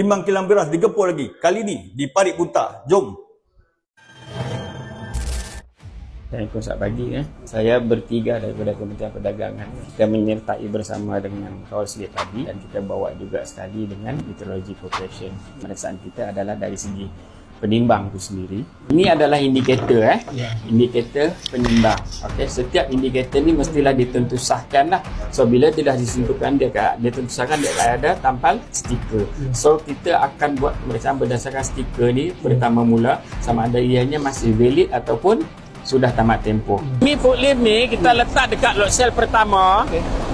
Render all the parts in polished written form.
Timbang kilang beras digepur lagi. Kali ni di Parit Puntah. Jom. Assalamualaikum, selamat pagi. Saya bertiga daripada Kementerian Perdagangan. Kita menyertai bersama dengan kawal sedia tadi dan kita bawa juga sekali dengan Meteorology Corporation. Pemeriksaan kita adalah dari segi penimbang itu sendiri. Ini adalah indikator, indikator penimbang. Okey, setiap indikator ni mestilah ditentusahkan lah. So bila tidak disentuhkan dia tentusahkan dia akan ada tampal stiker. So kita akan buat pemeriksaan berdasarkan stiker ni pertama mula sama ada ianya masih valid ataupun sudah tamat tempoh. Ni forklift ni kita letak dekat load cell pertama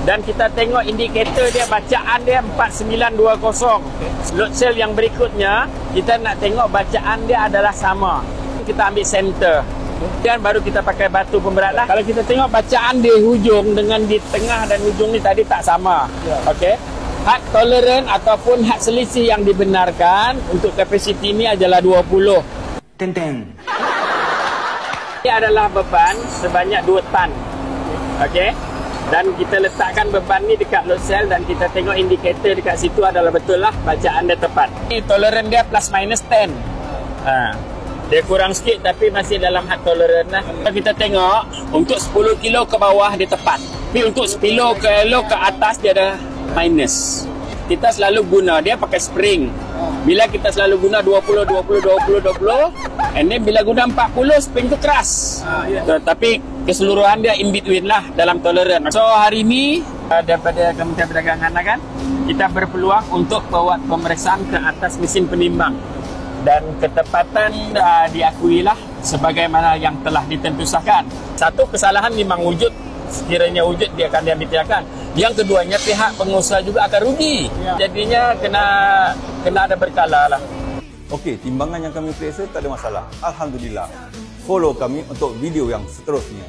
dan kita tengok indikator dia, bacaan dia 4920. Load cell yang berikutnya kita nak tengok bacaan dia adalah sama. Kita ambil center dan baru kita pakai batu pemberat lah. Kalau kita tengok bacaan di hujung dengan di tengah dan hujung ni tadi tak sama. Okey. Had toleran ataupun had selisih yang dibenarkan untuk kapasiti ni adalah 20. Tenteng. Ini adalah beban sebanyak 2 tan. Okey. Dan kita letakkan beban ni dekat load cell dan kita tengok indikator dekat situ adalah betul lah bacaan dia tepat. Ini toleran dia plus minus 10. Dia kurang sikit tapi masih dalam had toleran lah. Kita tengok untuk 10 kilo ke bawah dia tepat. Tapi untuk 10 kilo ke atas dia ada minus. Kita selalu guna dia pakai spring. Bila kita selalu guna 20 and then bila guna 40 spring tu keras. So, tapi keseluruhan dia in between lah dalam toleran. So hari ni daripada Kementerian Perdagangan kan kita berpeluang untuk buat pemeriksaan ke atas mesin penimbang dan ketepatan diakui lah sebagaimana yang telah ditentusahkan. Satu kesalahan memang wujud, sekiranya wujud dia akan diambil tindakan. Yang keduanya pihak pengusaha juga akan rugi. Jadinya kena ada berkala lah. Okey, timbangan yang kami periksa tak ada masalah. Alhamdulillah. Follow kami untuk video yang seterusnya.